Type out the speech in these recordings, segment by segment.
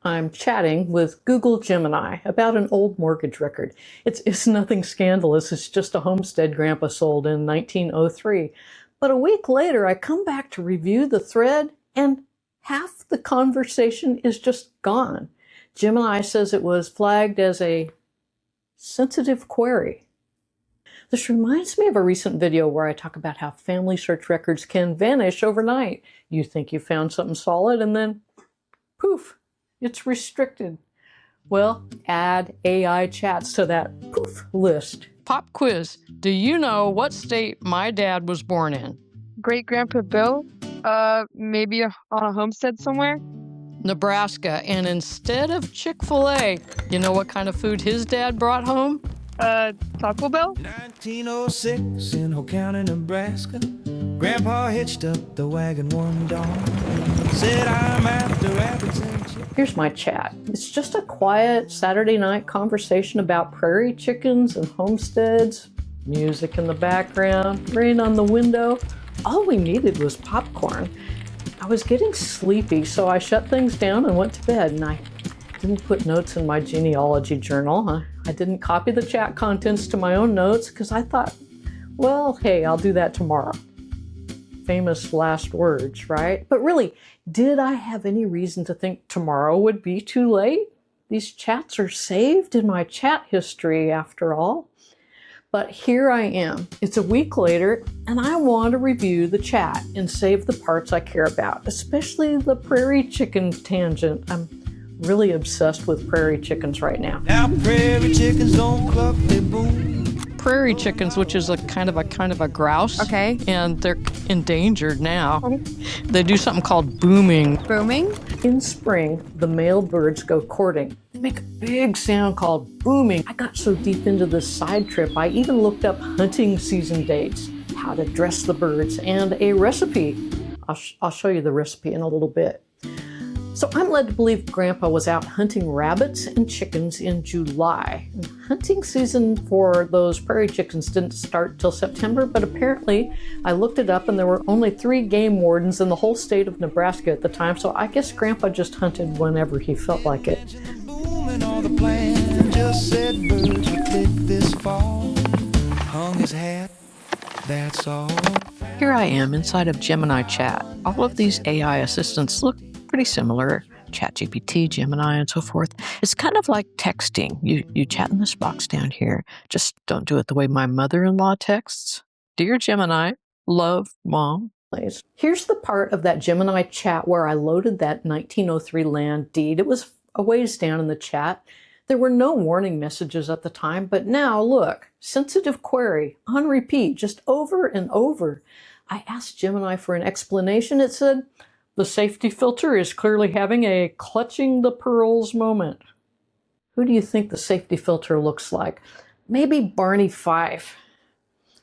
I'm chatting with Google Gemini about an old mortgage record. It's nothing scandalous. It's just a homestead Grandpa sold in 1903. But a week later, I come back to review the thread, and half the conversation is just gone. Gemini says it was flagged as a sensitive query. This reminds me of a recent video where I talk about how family search records can vanish overnight. You think you found something solid, and then poof, it's restricted. Well, add AI chats to that poof list. Pop quiz. Do you know what state my dad was born in? Great-Grandpa Bill? Maybe on a homestead somewhere? Nebraska. And instead of Chick-fil-A, you know what kind of food his dad brought home? Taco Bell? 1906 in Holt County, Nebraska. Grandpa hitched up the wagon one dawn. Said, I'm after rabbits and chickens. Here's my chat. It's just a quiet Saturday night conversation about prairie chickens and homesteads, music in the background, rain on the window. All we needed was popcorn. I was getting sleepy, so I shut things down and went to bed, and I didn't put notes in my genealogy journal. I didn't copy the chat contents to my own notes because I thought, well, hey, I'll do that tomorrow. Famous last words, right? But really, did I have any reason to think tomorrow would be too late? These chats are saved in my chat history after all. But here I am. It's a week later, and I want to review the chat and save the parts I care about, especially the prairie chicken tangent. I'm really obsessed with prairie chickens right now. Now prairie chickens don't cluck, they boom. Prairie chickens, which is a kind of a grouse. Okay. And they're endangered now. They do something called booming. Booming? In spring, the male birds go courting. They make a big sound called booming. I got so deep into this side trip, I even looked up hunting season dates, how to dress the birds, and a recipe. I'll show you the recipe in a little bit. So I'm led to believe Grandpa was out hunting rabbits and chickens in July. And hunting season for those prairie chickens didn't start till September, but apparently I looked it up and there were only 3 game wardens in the whole state of Nebraska at the time, so I guess Grandpa just hunted whenever he felt like it. Booming all the plan, just said birds would pick this fall. Hung his hat, that's all. Here I am inside of Gemini chat. All of these AI assistants look pretty similar. ChatGPT, Gemini, and so forth. It's kind of like texting. You chat in this box down here. Just don't do it the way my mother-in-law texts. Dear Gemini, love, Mom. Here's the part of that Gemini chat where I loaded that 1903 land deed. It was a ways down in the chat. There were no warning messages at the time, but now look, sensitive query on repeat, just over and over. I asked Gemini for an explanation. It said, the safety filter is clearly having a clutching the pearls moment. Who do you think the safety filter looks like? Maybe Barney Fife.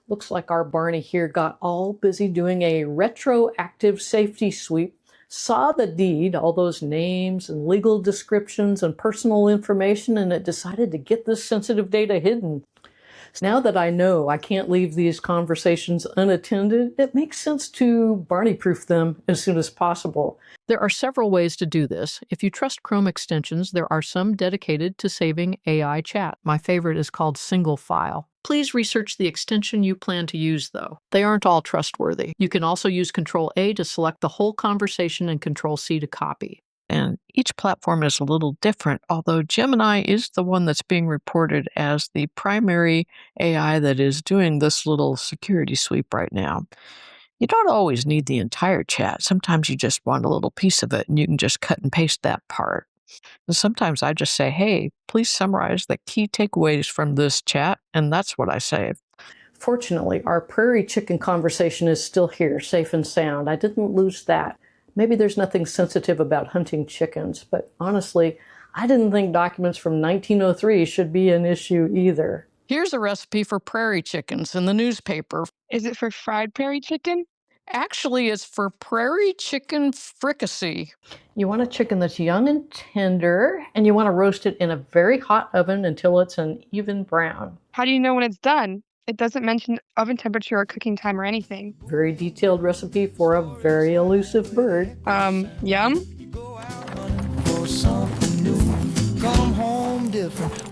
Looks like our Barney here got all busy doing a retroactive safety sweep, saw the deed, all those names and legal descriptions and personal information, and it decided to get this sensitive data hidden. Now that I know I can't leave these conversations unattended, it makes sense to Barney-proof them as soon as possible. There are several ways to do this. If you trust Chrome extensions, there are some dedicated to saving AI chat. My favorite is called SingleFile. Please research the extension you plan to use, though. They aren't all trustworthy. You can also use Ctrl-A to select the whole conversation and Ctrl-C to copy. And each platform is a little different, although Gemini is the one that's being reported as the primary AI that is doing this little security sweep right now. You don't always need the entire chat. Sometimes you just want a little piece of it, and you can just cut and paste that part. And sometimes I just say, hey, please summarize the key takeaways from this chat, and that's what I save. Fortunately, our prairie chicken conversation is still here, safe and sound. I didn't lose that. Maybe there's nothing sensitive about hunting chickens, but honestly, I didn't think documents from 1903 should be an issue either. Here's a recipe for prairie chickens in the newspaper. Is it for fried prairie chicken? Actually, it's for prairie chicken fricassee. You want a chicken that's young and tender, and you want to roast it in a very hot oven until it's an even brown. How do you know when it's done? It doesn't mention oven temperature or cooking time or anything. Very detailed recipe for a very elusive bird. Yum? Go out hunting for something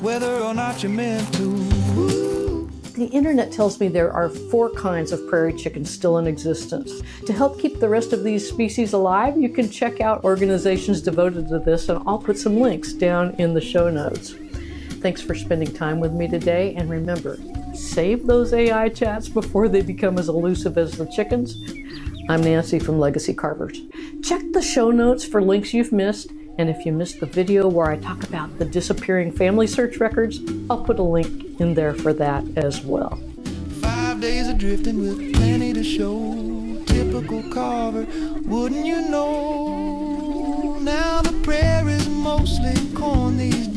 whether or not you're meant to. The internet tells me there are 4 kinds of prairie chickens still in existence. To help keep the rest of these species alive, you can check out organizations devoted to this, and I'll put some links down in the show notes. Thanks for spending time with me today, and remember, save those AI chats before they become as elusive as the chickens. I'm Nancy from Legacy Carvers. Check the show notes for links you've missed, and if you missed the video where I talk about the disappearing family search records, I'll put a link in there for that as well. 5 days of drifting with plenty to show. Typical Carver, wouldn't you know? Now the prairie's mostly corn these days.